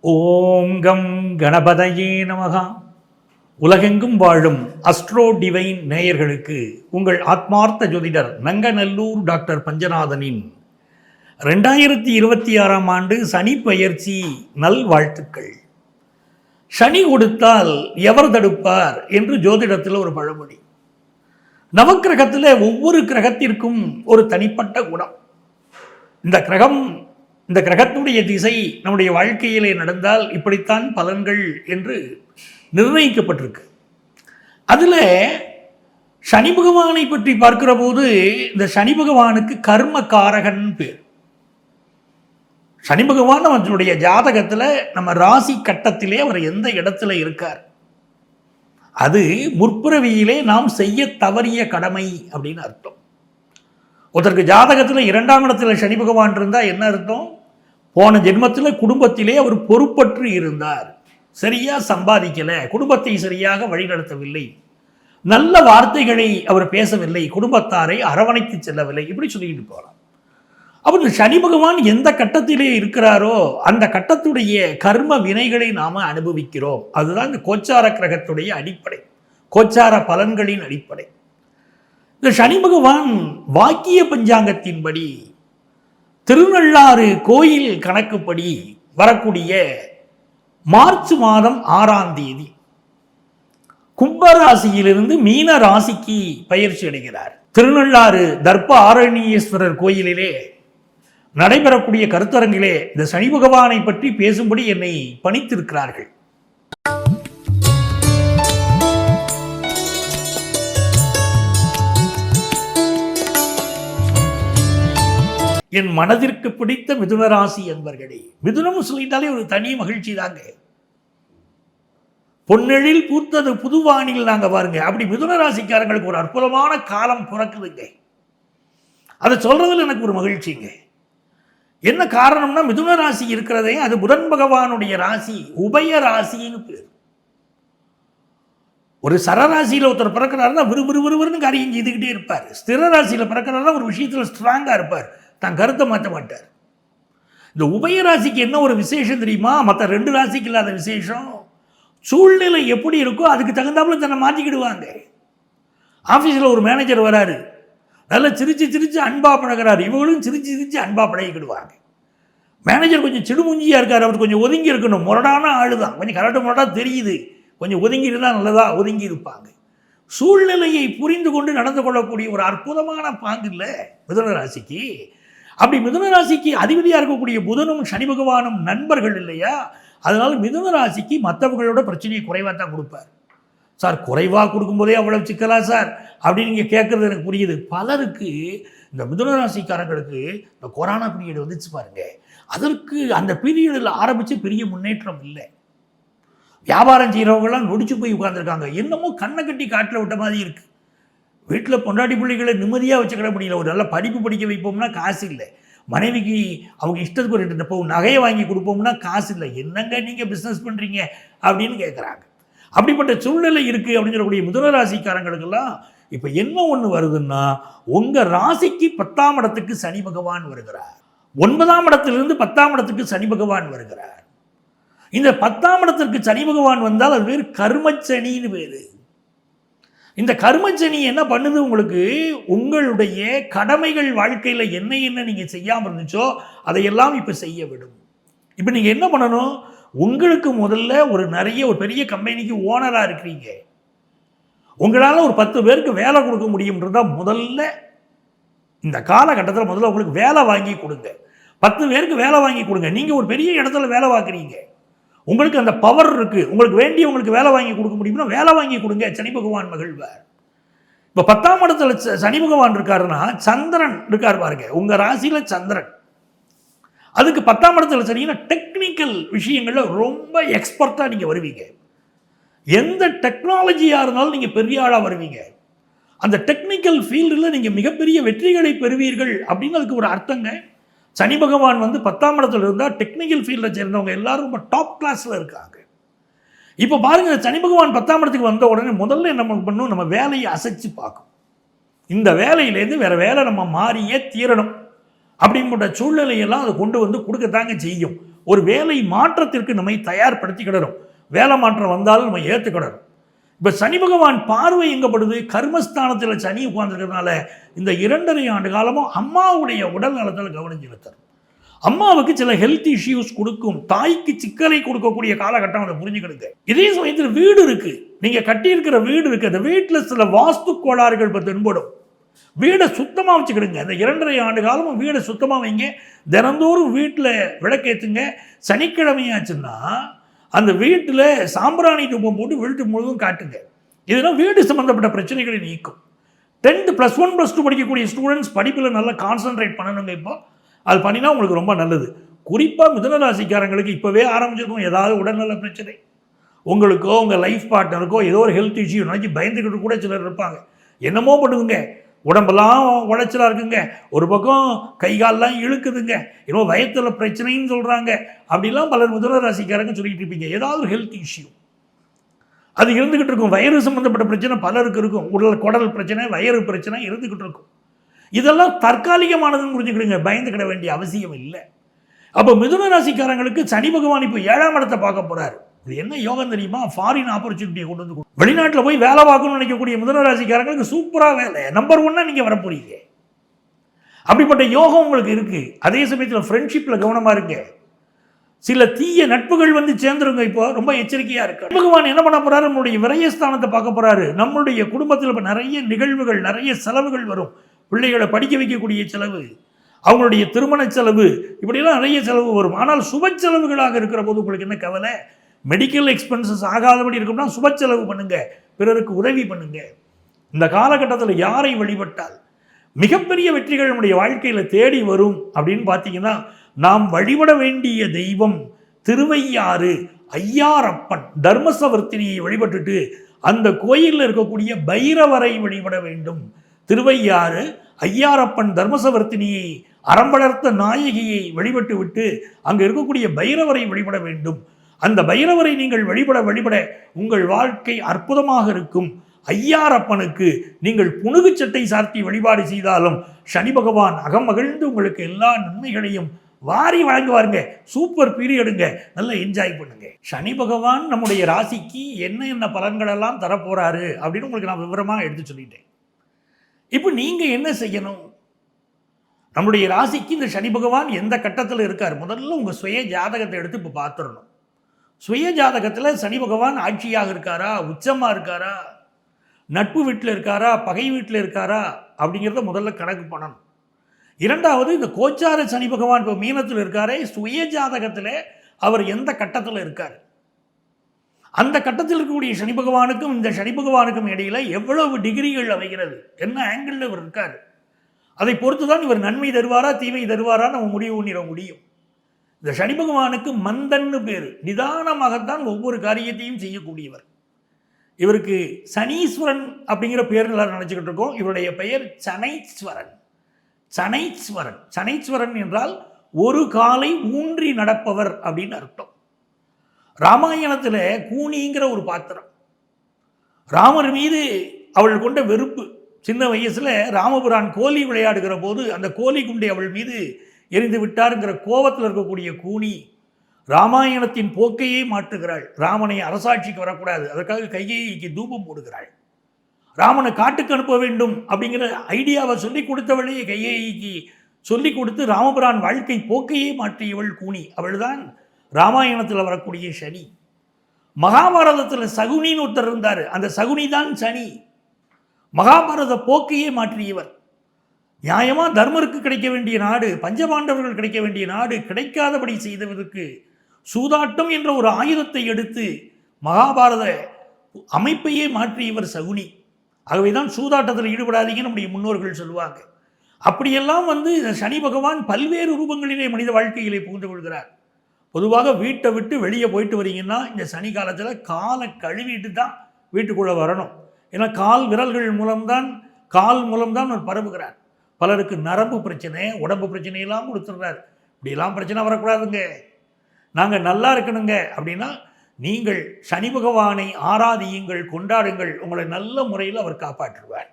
ஓம் come கணபதையே நமகா. உலகெங்கும் வாழும் அஸ்ட்ரோ டிவைன் நேயர்களுக்கு உங்கள் ஆத்மார்த்த ஜோதிடர் நங்கநல்லூர் டாக்டர் பஞ்சநாதனின் 2026ஆம் ஆண்டு சனி பெயர்ச்சி நல்வாழ்த்துக்கள். சனி கொடுத்தால் எவர் தடுப்பார் என்று ஜோதிடத்தில் ஒரு பழமொழி. நவக்கிரகத்தில் ஒவ்வொரு கிரகத்திற்கும் ஒரு தனிப்பட்ட குணம். இந்த கிரகத்துடைய திசை நம்முடைய வாழ்க்கையிலே நடந்தால் இப்படித்தான் பலன்கள் என்று நிர்ணயிக்கப்பட்டிருக்கு. அதில் சனி பகவானை பற்றி பார்க்கிற போது இந்த சனி பகவானுக்கு கர்ம காரகன் பேர். சனி பகவான் அவனுடைய ஜாதகத்தில் நம்ம ராசி கட்டத்திலே அவர் எந்த இடத்துல இருக்கார், அது முற்பிறவியிலே நாம் செய்ய தவறிய கடமை அப்படின்னு அர்த்தம். ஒருத்தருக்கு ஜாதகத்தில் 2ஆம் இடத்துல சனி பகவான் இருந்தால் என்ன அர்த்தம்? போன ஜென்மத்தில் குடும்பத்திலே அவர் பொறுப்பற்று இருந்தார், சரியாக சம்பாதிக்கலை, குடும்பத்தை சரியாக வழிநடத்தவில்லை, நல்ல வார்த்தைகளை அவர் பேசவில்லை, குடும்பத்தாரை அரவணைத்து செல்லவில்லை, இப்படி சொல்லிக்கிட்டு போகலாம். அப்போ இந்த சனி பகவான் எந்த கட்டத்திலே இருக்கிறாரோ அந்த கட்டத்துடைய கர்ம வினைகளை நாம் அனுபவிக்கிறோம். அதுதான் இந்த கோச்சார கிரகத்துடைய அடிப்படை, கோச்சார பலன்களின் அடிப்படை. இந்த சனி பகவான் வாக்கிய பஞ்சாங்கத்தின்படி திருநள்ளாறு கோயில் கணக்குப்படி வரக்கூடிய மார்ச் மாதம் 6ஆம் தேதி கும்பராசியிலிருந்து மீன ராசிக்கு பயிற்சி அடைகிறார். திருநள்ளாறு தர்ப்ப ஆரண்யேஸ்வரர் கோயிலிலே நடைபெறக்கூடிய கருத்தரங்கிலே இந்த சனி பகவானை பற்றி பேசும்படி என்னை பணித்திருக்கிறார்கள். என் மனதிற்கு பிடித்த மிதுனராசி என்பர்களே, மிதுனம் சொல்லிட்டாலே ஒரு தனி மகிழ்ச்சி தாங்க. பொன்னெழில் பூத்தது புதுவானில் நாங்க பாருங்க, அப்படி மிதுனராசிக்காரங்களுக்கு ஒரு அற்புதமான காலம் பிறக்குதுங்க. அதை சொல்றதுல எனக்கு ஒரு மகிழ்ச்சிங்க. என்ன காரணம்னா, மிதுன ராசி இருக்கிறதே அது புதன் பகவானுடைய ராசி, உபய ராசின்னு பேர். ஒரு சரராசியில் ஒருத்தர் பிறக்கிறாருன்னா விறுவிறுன்னு காரியம் செய்துக்கிட்டே இருப்பார். ஸ்திர ராசியில் பிறக்கிறாருன்னா ஒரு விஷயத்தில் ஸ்ட்ராங்காக இருப்பார், தன் கருத்தை மாற்ற மாட்டார். இந்த உபய ராசிக்கு என்ன ஒரு விசேஷம் தெரியுமா? மற்ற 2 ராசிக்கு இல்லாத விசேஷம், சூழ்நிலை எப்படி இருக்கோ அதுக்கு தகுந்தாப்புல தன்னை மாற்றிக்கிடுவாங்க. ஆஃபீஸில் ஒரு மேனேஜர் வராரு, நல்லா சிரிச்சு அன்பா பழகிறாரு, இவங்களும் சிரிச்சு அன்பா பழகிக்கிடுவாங்க. மேனேஜர் கொஞ்சம் சிடுமுஞ்சியாக இருக்கார், அவர் கொஞ்சம் ஒதுங்கி இருக்கணும், முரடான ஆளு தான், கொஞ்சம் கரெக்டாக முரடாக தெரியுது, கொஞ்சம் ஒதுங்கி இருந்தால் நல்லதாக ஒதுங்கி இருப்பாங்க. சூழ்நிலையை புரிந்து கொண்டு நடந்து கொள்ளக்கூடிய ஒரு அற்புதமான பாங்கு இல்லை மிதுன ராசிக்கு. அப்படி மிதுன ராசிக்கு அதிபதியாக இருக்கக்கூடிய புதனும் சனி பகவானும் நண்பர்கள் இல்லையா? அதனால மிதுன ராசிக்கு மற்றவர்களோட பிரச்சனையை குறைவாக தான் கொடுப்பார். சார் குறைவாக கொடுக்கும்போதே அவ்வளோ சிக்கலா சார் அப்படின்னு நீங்கள் கேட்குறது எனக்கு புரியுது. பலருக்கு இந்த மிதுன ராசிக்காரங்களுக்கு இந்த கொரோனா பீரியட் வந்துச்சு பாருங்க, அதற்கு அந்த பீரியடில் ஆரம்பித்து பெரிய முன்னேற்றம் இல்லை. வியாபாரம் செய்கிறவங்களாம் நொடிச்சு போய் உட்காந்துருக்காங்க, என்னமோ கண்ணை கட்டி காட்டில் விட்ட மாதிரி இருக்குது. வீட்டில் பொண்டாட்டி பிள்ளைகளை நிம்மதியாக வச்சுக்கிட முடியல. ஒரு நல்ல படிப்பு படிக்க வைப்போம்னா காசு இல்லை, மனைவிக்கு அவங்க இஷ்டத்துக்கு ஒரு 2 பவுன் நகையை வாங்கி கொடுப்போம்னா காசு இல்லை. என்னங்க நீங்கள் பிஸ்னஸ் பண்ணுறீங்க அப்படின்னு கேட்குறாங்க. அப்படிப்பட்ட சூழ்நிலை இருக்குது அப்படின்னு சொல்லக்கூடிய மிதுன ராசிக்காரங்களுக்கெல்லாம் இப்போ என்ன ஒன்று வருதுன்னா, உங்கள் ராசிக்கு 10ஆம் இடத்துக்கு சனி பகவான் வருகிறார். 9ஆம் இடத்திலிருந்து 10ஆம் இடத்துக்கு சனி பகவான் வருகிறார். இந்த 10ஆம் இடத்திற்கு சனி பகவான் வந்தால் அது பேர் கர்மச்சனின்னு பேர். இந்த கர்மச்சனி என்ன பண்ணுது? உங்களுக்கு உங்களுடைய கடமைகள் வாழ்க்கையில் என்ன நீங்கள் செய்யாமல் இருந்துச்சோ அதையெல்லாம் இப்போ செய்ய விடும். இப்போ நீங்கள் என்ன பண்ணணும்? உங்களுக்கு முதல்ல ஒரு பெரிய கம்பெனிக்கு ஓனராக இருக்கிறீங்க, உங்களால் ஒரு 10 பேருக்கு வேலை கொடுக்க முடியும்ன்றதான் முதல்ல இந்த காலகட்டத்தில் முதல்ல உங்களுக்கு வேலை வாங்கி கொடுங்க. 10 பேருக்கு வேலை வாங்கி கொடுங்க. நீங்கள் ஒரு பெரிய இடத்துல வேலை பார்க்குறீங்க, உங்களுக்கு அந்த பவர் இருக்குது, உங்களுக்கு உங்களுக்கு வேலை வாங்கி கொடுக்க முடியும்னா வேலை வாங்கி கொடுங்க. சனி பகவான் மகிழ்வார். இப்போ 10ஆம் இடத்துல சனி பகவான் இருக்காருன்னா சந்திரன் இருக்கார் பாருங்க, உங்கள் ராசியில் சந்திரன். அதுக்கு 10ஆம் இடத்துல சரிங்கன்னா டெக்னிக்கல் விஷயங்களில் ரொம்ப எக்ஸ்பர்ட்டாக நீங்கள் வருவீங்க. எந்த டெக்னாலஜியாக இருந்தாலும் நீங்கள் பெரிய ஆளாக வருவீங்க. அந்த டெக்னிக்கல் ஃபீல்டில் நீங்கள் மிகப்பெரிய வெற்றிகளை பெறுவீர்கள் அப்படின்னு அதுக்கு ஒரு அர்த்தங்க. சனி பகவான் 10ஆம் இடத்துல இருந்தால் டெக்னிக்கல் ஃபீல்டில் சேர்ந்தவங்க எல்லாரும் ரொம்ப டாப் கிளாஸில் இருக்காங்க. இப்போ பாருங்கள், சனி பகவான் 10ஆம் இடத்துக்கு வந்த உடனே முதல்ல என்ன பண்ணணும்? நம்ம வேலையை அசைச்சு பார்க்கணும். இந்த வேலையிலேருந்து வேறு வேலை நம்ம மாறியே தீரணும் அப்படிங்கிற சூழ்நிலையெல்லாம் அதை கொண்டு வந்து கொடுக்கத்தாங்க செய்யும். ஒரு வேலை மாற்றத்திற்கு நம்மை தயார்படுத்திக்கிடணும். வேலை மாற்றம் வந்தாலும் நம்ம ஏற்றுக்கிடணும். இப்போ சனி பகவான் பார்வை எங்கப்படுது? கர்மஸ்தானத்தில் சனி உட்கார்ந்துருக்கிறதுனால இந்த 2.5 ஆண்டு காலமும் அம்மாவுடைய உடல் நலத்தில் கவனம் செலுத்தணும். அம்மாவுக்கு சில ஹெல்த் இஷ்யூஸ் கொடுக்கும், தாய்க்கு சிக்கலை கொடுக்கக்கூடிய காலகட்டம் அதை புரிஞ்சுக்கிடுங்க. இதே சமயத்தில் வீடு இருக்கு, நீங்க கட்டியிருக்கிற வீடு இருக்கு, அந்த வீட்டில் சில வாஸ்து கோளாறுகள் தென்படும். வீடை சுத்தமாக வச்சுக்கிடுங்க. அந்த 2.5 ஆண்டு காலமும் வீடை சுத்தமாக வைங்க. தினந்தோறும் வீட்டில் விளக்கேற்றுங்க. சனிக்கிழமையாச்சுன்னா அந்த வீட்டில் சாம்பிராணி தூபம் போட்டு வீட்டு முழுவதும் காட்டுங்க. இதெல்லாம் வீடு சம்பந்தப்பட்ட பிரச்சனைகளை நீக்கும். 10th +1 +2 படிக்கக்கூடிய ஸ்டூடெண்ட்ஸ் படிப்பில் நல்லா கான்சன்ட்ரேட் பண்ணணுங்க. இப்போ அது பண்ணினா உங்களுக்கு ரொம்ப நல்லது. குறிப்பாக மிதுன ராசிக்காரங்களுக்கு இப்போவே ஆரம்பிச்சிருக்கும் ஏதாவது உடல்நல பிரச்சனை, உங்களுக்கோ உங்கள் லைஃப் பார்ட்னருக்கோ ஏதோ ஒரு ஹெல்த் இஷ்யூ நினச்சி பயந்துக்கிட்டு கூட சிலர் இருப்பாங்க. என்னமோ பண்ணுதுங்க, உடம்பெல்லாம் உழைச்சலாக இருக்குங்க, ஒரு பக்கம் கை காலெலாம் இழுக்குதுங்க, ஏதோ வயத்தில் பிரச்சனைன்னு சொல்கிறாங்க, அப்படிலாம் பலர் மிதுன ராசிக்காரங்க சொல்லிக்கிட்டு இருப்பீங்க. ஏதாவது ஒரு ஹெல்த் இஷ்யூ அது இருந்துக்கிட்டு இருக்கும். வயிறு சம்மந்தப்பட்ட பிரச்சனை பலருக்கு இருக்கும். குடல் பிரச்சனை, வயிறு பிரச்சனை இருந்துக்கிட்டு இருக்கும். இதெல்லாம் தற்காலிகமானதுன்னு புரிஞ்சுக்கிடுங்க, பயந்துக்கிட வேண்டிய அவசியம் இல்லை. அப்போ மிதுன ராசிக்காரங்களுக்கு சனி பகவான் இப்போ 7ஆம் இடத்தை பார்க்க போகிறாரு. இது என்ன யோகம் தெரியுமா? ஃபாரின் ஆப்பர்ச்சுனிட்டியை கொண்டு வந்து வெளிநாட்டில் போய் வேலை பார்க்கணும்னு நினைக்கக்கூடிய மிதுன ராசிக்காரங்களுக்கு சூப்பராக வேலை, நம்பர் 1 நீங்கள் வரப்போறீங்க. அப்படிப்பட்ட யோகம் உங்களுக்கு இருக்கு. அதே சமயத்தில் ஃப்ரெண்ட்ஷிப்பில் கவனமாக இருங்க. சில தீய நட்புகள் வந்து சேர்ந்துருங்க. இப்போ ரொம்ப எச்சரிக்கையா இருக்கு. பகவான் என்ன பண்ண போறாரு? நம்மளுடைய விரயஸ்தானத்தை பார்க்க போறாரு. நம்மளுடைய குடும்பத்தில் இப்போ நிறைய நிகழ்வுகள், நிறைய செலவுகள் வரும். பிள்ளைகளை படிக்க வைக்கக்கூடிய செலவு, அவங்களுடைய திருமண செலவு, இப்படியெல்லாம் நிறைய செலவு வரும். ஆனால் சுப செலவுகளாக இருக்கிற போது உங்களுக்கு என்ன கவலை? மெடிக்கல் எக்ஸ்பென்சஸ் ஆகாதபடி இருக்கும்னா சுப செலவு பண்ணுங்க, பிறருக்கு உதவி பண்ணுங்க. இந்த காலகட்டத்தில் யாரை வழிபட்டால் மிகப்பெரிய வெற்றிகள் நம்முடைய வாழ்க்கையில் தேடி வரும் அப்படின்னு பார்த்தீங்கன்னா, நாம் வழிபட வேண்டிய தெய்வம் திருவையாறு ஐயாரப்பன் தர்மசவர்த்தினியை வழிபட்டுட்டு அந்த கோயிலில் இருக்கக்கூடிய பைரவரை வழிபட வேண்டும். திருவையாறு ஐயாரப்பன் தர்மசவர்த்தினியை அறம்பளர்த்த நாயகியை வழிபட்டு விட்டு அங்கே இருக்கக்கூடிய பைரவரை வழிபட வேண்டும். அந்த பைரவரை நீங்கள் வழிபட வழிபட உங்கள் வாழ்க்கை அற்புதமாக இருக்கும். ஐயாரப்பனுக்கு நீங்கள் புனுகு சட்டை சார்த்தி வழிபாடு செய்தாலும் சனி பகவான் அகமகிழ்ந்து உங்களுக்கு எல்லா நன்மைகளையும் வாரி வழங்குவாருங்க. சூப்பர் பீரியடுங்க, நல்லா என்ஜாய் பண்ணுங்க. சனி பகவான் நம்முடைய ராசிக்கு என்ன என்ன பலன்களெல்லாம் தரப்போறாரு அப்படின்னு உங்களுக்கு நான் விவரமாக எடுத்து சொல்லிட்டேன். இப்போ நீங்கள் என்ன செய்யணும்? நம்முடைய ராசிக்கு இந்த சனி பகவான் எந்த கட்டத்தில் இருக்கார்? முதல்ல உங்கள் சுய ஜாதகத்தை எடுத்து இப்போ பார்த்துடணும். சுய ஜாதகத்தில் சனி பகவான் ஆட்சியாக இருக்காரா, உச்சமாக இருக்காரா, நட்பு வீட்டில் இருக்காரா, பகை வீட்டில் இருக்காரா அப்படிங்கிறத முதல்ல கணக்கு பண்ணணும். இரண்டாவது, இந்த கோச்சார சனி பகவான் இப்போ மீனத்தில் இருக்காரே, சுய ஜாதகத்தில் அவர் எந்த கட்டத்தில் இருக்கார்? அந்த கட்டத்தில் இருக்கக்கூடிய சனி பகவானுக்கும் இந்த சனி பகவானுக்கும் இடையில் எவ்வளவு டிகிரிகள் அமைகிறது, என்ன ஆங்கிளில் இவர் இருக்கார், அதை பொறுத்து தான் இவர் நன்மை தருவாரா தீமை தருவாரா நம்ம முடிவு பண்ணிட முடியும். இந்த சனி பகவானுக்கு மந்தன்னு பேர். நிதானமாகத்தான் ஒவ்வொரு காரியத்தையும் செய்யக்கூடியவர். இவருக்கு சனீஸ்வரன் அப்படிங்கிற பேர் எல்லாரும் நினச்சிக்கிட்டு இருக்கோம். இவருடைய பெயர் சனைஸ்வரன். சனைஸ்வரன், சனைஸ்வரன் என்றால் ஒரு காலை ஊன்றி நடப்பவர் அப்படின்னு அர்த்தம். ராமாயணத்தில் கூனிங்கிற ஒரு பாத்திரம், ராமர் மீது அவள் கொண்ட வெறுப்பு, சின்ன வயசில் ராமபுரான் கோலி விளையாடுகிற போது அந்த கோலி குண்டை அவள் மீது எரிந்து விட்டாருங்கிற கோபத்தில் இருக்கக்கூடிய கூனி ராமாயணத்தின் போக்கையே மாற்றுகிறாள். ராமனை அரசாட்சிக்கு வரக்கூடாது, அதற்காக கைகேயிக்கு தூபம் போடுகிறாள். ராமனை காட்டுக்கு அனுப்ப வேண்டும் அப்படிங்கிற ஐடியாவை சொல்லிக் கொடுத்தவளே கைகேயிக்கு சொல்லிக் கொடுத்து ராமபுரான் வாழ்க்கை போக்கையே மாற்றியவள் கூனி. அவள்தான் ராமாயணத்தில் வரக்கூடிய சனி. மகாபாரதத்தில் சகுனின்னு ஒருத்தர் இருந்தார், அந்த சகுனி தான் சனி. மகாபாரத போக்கையே மாற்றியவர். நியாயமாக தர்மருக்கு கிடைக்க வேண்டிய நாடு, பஞ்சபாண்டவர்கள் கிடைக்க வேண்டிய நாடு கிடைக்காதபடி செய்தவருக்கு சூதாட்டம் என்ற ஒரு ஆயுதத்தை எடுத்து மகாபாரத அமைப்பையே மாற்றியவர் சகுனி. ஆகவேதான் சூதாட்டத்தில் ஈடுபடாதீங்கன்னு நம்முடைய முன்னோர்கள் சொல்லுவாங்க. அப்படியெல்லாம் சனி பகவான் பல்வேறு ரூபங்களிலே மனித வாழ்க்கையிலே புகுந்து கொள்கிறார். பொதுவாக வீட்டை விட்டு வெளியே போயிட்டு வரீங்கன்னா இந்த சனி காலத்தில் காலை கழுவிட்டு தான் வீட்டுக்குள்ளே வரணும். ஏன்னா கால் விரல்கள் மூலம்தான், கால் மூலம்தான் அவர் பரவுகிறார். பலருக்கு நரம்பு பிரச்சனை, உடம்பு பிரச்சனையெல்லாம் கொடுத்துடுறார். இப்படியெல்லாம் பிரச்சனை வரக்கூடாதுங்க, நாங்கள் நல்லா இருக்கணுங்க அப்படின்னா நீங்கள் சனி பகவானை ஆராதியுங்கள், கொண்டாடுங்கள். உங்களை நல்ல முறையில் அவர் காப்பாற்றுவார்.